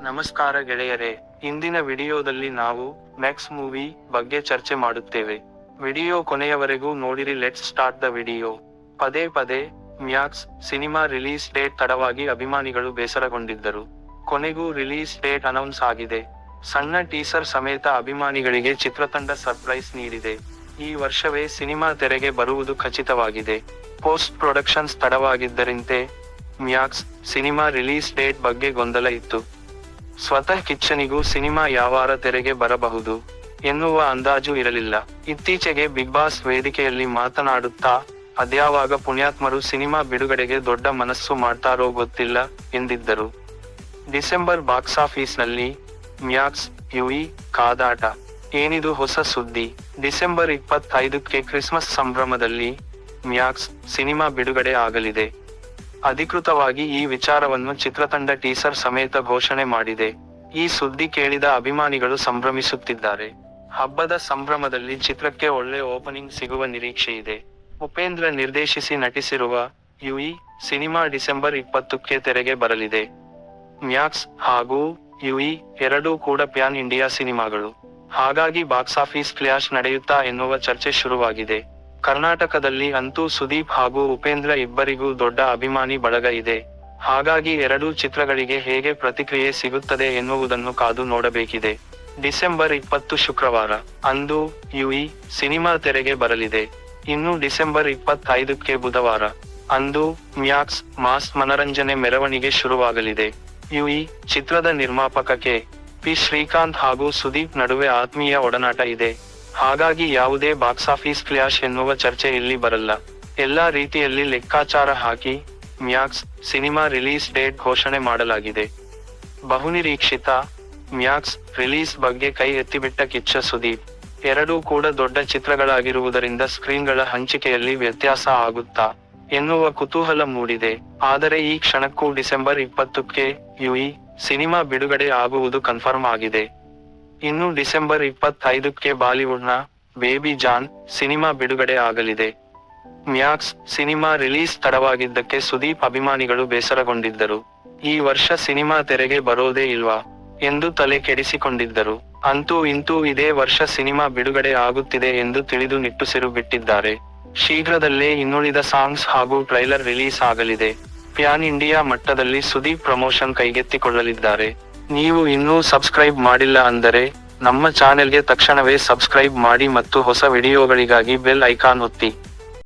ನಮಸ್ಕಾರ ಗೆಳೆಯರೇ, ಇಂದಿನ ವಿಡಿಯೋದಲ್ಲಿ ನಾವು ಮ್ಯಾಕ್ಸ್ ಮೂವಿ ಬಗ್ಗೆ ಚರ್ಚೆ ಮಾಡುತ್ತೇವೆ. ವಿಡಿಯೋ ಕೊನೆಯವರೆಗೂ ನೋಡಿರಿ. Let's start the video. ಪದೇ ಪದೇ ಮ್ಯಾಕ್ಸ್ ಸಿನಿಮಾ ರಿಲೀಸ್ ಡೇಟ್ ತಡವಾಗಿ ಅಭಿಮಾನಿಗಳು ಬೇಸರಗೊಂಡಿದ್ದರು. ಕೊನೆಗೂ ರಿಲೀಸ್ ಡೇಟ್ ಅನೌನ್ಸ್ ಆಗಿದೆ. ಸಣ್ಣ ಟೀಸರ್ ಸಮೇತ ಅಭಿಮಾನಿಗಳಿಗೆ ಚಿತ್ರತಂಡ ಸರ್ಪ್ರೈಸ್ ನೀಡಿದೆ. ಈ ವರ್ಷವೇ ಸಿನಿಮಾ ತೆರೆಗೆ ಬರುವುದು ಖಚಿತವಾಗಿದೆ. ಪೋಸ್ಟ್ ಪ್ರೊಡಕ್ಷನ್ಸ್ ತಡವಾಗಿದ್ದರಿಂತೆ ಮ್ಯಾಕ್ಸ್ ಸಿನಿಮಾ ರಿಲೀಸ್ ಡೇಟ್ ಬಗ್ಗೆ ಗೊಂದಲ ಇತ್ತು. ಸ್ವತಃ ಕಿಚ್ಚನಿಗೂ ಸಿನಿಮಾ ಯಾವಾರ ತೆರೆಗೆ ಬರಬಹುದು ಎನ್ನುವ ಅಂದಾಜು ಇರಲಿಲ್ಲ. ಇತ್ತೀಚೆಗೆ ಬಿಗ್ ಬಾಸ್ ವೇದಿಕೆಯಲ್ಲಿ ಮಾತನಾಡುತ್ತಾ ಅದ್ಯಾವಾಗ ಪುಣ್ಯಾತ್ಮರು ಸಿನಿಮಾ ಬಿಡುಗಡೆಗೆ ದೊಡ್ಡ ಮನಸ್ಸು ಮಾಡ್ತಾರೋ ಗೊತ್ತಿಲ್ಲ ಎಂದಿದ್ದರು. ಡಿಸೆಂಬರ್ ಬಾಕ್ಸಾಫೀಸ್ನಲ್ಲಿ ಮ್ಯಾಕ್ಸ್ ಯುವಿ ಕಾದಾಟ. ಏನಿದು ಹೊಸ ಸುದ್ದಿ? ಡಿಸೆಂಬರ್ 25ಕ್ಕೆ ಕ್ರಿಸ್ಮಸ್ ಸಂಭ್ರಮದಲ್ಲಿ ಮ್ಯಾಕ್ಸ್ ಸಿನಿಮಾ ಬಿಡುಗಡೆ ಆಗಲಿದೆ. ಅಧಿಕೃತವಾಗಿ ಈ ವಿಚಾರವನ್ನು ಚಿತ್ರತಂಡ ಟೀಸರ್ ಸಮೇತ ಘೋಷಣೆ ಮಾಡಿದೆ. ಈ ಸುದ್ದಿ ಕೇಳಿದ ಅಭಿಮಾನಿಗಳು ಸಂಭ್ರಮಿಸುತ್ತಿದ್ದಾರೆ. ಹಬ್ಬದ ಸಂಭ್ರಮದಲ್ಲಿ ಚಿತ್ರಕ್ಕೆ ಒಳ್ಳೆ ಓಪನಿಂಗ್ ಸಿಗುವ ನಿರೀಕ್ಷೆ ಇದೆ. ಉಪೇಂದ್ರ ನಿರ್ದೇಶಿಸಿ ನಟಿಸಿರುವ ಯುವಿ ಸಿನಿಮಾ ಡಿಸೆಂಬರ್ 20ಕ್ಕೆ ತೆರೆಗೆ ಬರಲಿದೆ. ಮ್ಯಾಕ್ಸ್ ಹಾಗೂ ಯುವಿ ಎರಡೂ ಕೂಡ ಪ್ಯಾನ್ ಇಂಡಿಯಾ ಸಿನಿಮಾಗಳು. ಹಾಗಾಗಿ ಬಾಕ್ಸಾಫೀಸ್ ಕ್ಲಾಶ್ ನಡೆಯುತ್ತಾ ಎನ್ನುವ ಚರ್ಚೆ ಶುರುವಾಗಿದೆ. ಕರ್ನಾಟಕದಲ್ಲಿ ಅಂತೂ ಸುದೀಪ್ ಹಾಗೂ ಉಪೇಂದ್ರ ಇಬ್ಬರಿಗೂ ದೊಡ್ಡ ಅಭಿಮಾನಿ ಬಳಗ ಇದೆ. ಹಾಗಾಗಿ ಎರಡೂ ಚಿತ್ರಗಳಿಗೆ ಹೇಗೆ ಪ್ರತಿಕ್ರಿಯೆ ಸಿಗುತ್ತದೆ ಎನ್ನುವುದನ್ನು ಕಾದು ನೋಡಬೇಕಿದೆ. ಡಿಸೆಂಬರ್ 20 ಶುಕ್ರವಾರ ಅಂದು ಯುವಿ ಸಿನಿಮಾ ತೆರೆಗೆ ಬರಲಿದೆ. ಇನ್ನು ಡಿಸೆಂಬರ್ 25ಕ್ಕೆ ಬುಧವಾರ ಅಂದು ಮ್ಯಾಕ್ಸ್ ಮಾಸ್ ಮನರಂಜನೆ ಮೆರವಣಿಗೆ ಶುರುವಾಗಲಿದೆ. ಯುವಿ ಚಿತ್ರದ ನಿರ್ಮಾಪಕ ಕೆ.ಪಿ. ಶ್ರೀಕಾಂತ್ ಹಾಗೂ ಸುದೀಪ್ ನಡುವೆ ಆತ್ಮೀಯ ಒಡನಾಟ ಇದೆ. ಹಾಗಾಗಿ ಯಾವುದೇ ಬಾಕ್ಸಾಫೀಸ್ ಕ್ಲಾಶ್ ಎನ್ನುವ ಚರ್ಚೆ ಇಲ್ಲಿ ಬರಲ್ಲ. ಎಲ್ಲಾ ರೀತಿಯಲ್ಲಿ ಲೆಕ್ಕಾಚಾರ ಹಾಕಿ ಮ್ಯಾಕ್ಸ್ ಸಿನಿಮಾ ರಿಲೀಸ್ ಡೇಟ್ ಘೋಷಣೆ ಮಾಡಲಾಗಿದೆ. ಬಹುನಿರೀಕ್ಷಿತ ಮ್ಯಾಕ್ಸ್ ರಿಲೀಸ್ ಬಗ್ಗೆ ಕೈ ಎತ್ತಿಬಿಟ್ಟ ಕಿಚ್ಚ ಸುದೀಪ್. ಎರಡೂ ಕೂಡ ದೊಡ್ಡ ಚಿತ್ರಗಳಾಗಿರುವುದರಿಂದ ಸ್ಕ್ರೀನ್ಗಳ ಹಂಚಿಕೆಯಲ್ಲಿ ವ್ಯತ್ಯಾಸ ಆಗುತ್ತಾ ಎನ್ನುವ ಕುತೂಹಲ ಮೂಡಿದೆ. ಆದರೆ ಈ ಕ್ಷಣಕ್ಕೂ ಡಿಸೆಂಬರ್ 20ಕ್ಕೆ ಯುವಿ ಸಿನಿಮಾ ಬಿಡುಗಡೆ ಆಗುವುದು ಕನ್ಫರ್ಮ್ ಆಗಿದೆ. ಇನ್ನು ಡಿಸೆಂಬರ್ 25ಕ್ಕೆ ಬಾಲಿವುಡ್ನ ಬೇಬಿ ಜಾನ್ ಸಿನಿಮಾ ಬಿಡುಗಡೆ ಆಗಲಿದೆ. ಮ್ಯಾಕ್ಸ್ ಸಿನಿಮಾ ರಿಲೀಸ್ ತಡವಾಗಿದ್ದಕ್ಕೆ ಸುದೀಪ್ ಅಭಿಮಾನಿಗಳು ಬೇಸರಗೊಂಡಿದ್ದರು. ಈ ವರ್ಷ ಸಿನಿಮಾ ತೆರೆಗೆ ಬರೋದೇ ಇಲ್ವಾ ಎಂದು ತಲೆ ಕೆಡಿಸಿಕೊಂಡಿದ್ದರು. ಅಂತೂ ಇಂತೂ ಇದೇ ವರ್ಷ ಸಿನಿಮಾ ಬಿಡುಗಡೆ ಆಗುತ್ತಿದೆ ಎಂದು ತಿಳಿದು ನಿಟ್ಟುಸಿರು ಬಿಟ್ಟಿದ್ದಾರೆ. ಶೀಘ್ರದಲ್ಲೇ ಇನ್ನುಳಿದ ಸಾಂಗ್ಸ್ ಹಾಗೂ ಟ್ರೈಲರ್ ರಿಲೀಸ್ ಆಗಲಿದೆ. ಪ್ಯಾನ್ ಇಂಡಿಯಾ ಮಟ್ಟದಲ್ಲಿ ಸುದೀಪ್ ಪ್ರಮೋಷನ್ ಕೈಗೆತ್ತಿಕೊಳ್ಳಲಿದ್ದಾರೆ. ನೀವು ಇನ್ನೂ ಸಬ್ಸ್ಕ್ರೈಬ್ ಮಾಡಿಲ್ಲ ಅಂದರೆ ನಮ್ಮ ಚಾನೆಲ್ಗೆ ತಕ್ಷಣವೇ ಸಬ್ಸ್ಕ್ರೈಬ್ ಮಾಡಿ ಮತ್ತು ಹೊಸ ವಿಡಿಯೋಗಳಿಗಾಗಿ ಬೆಲ್ ಐಕಾನ್ ಒತ್ತಿ.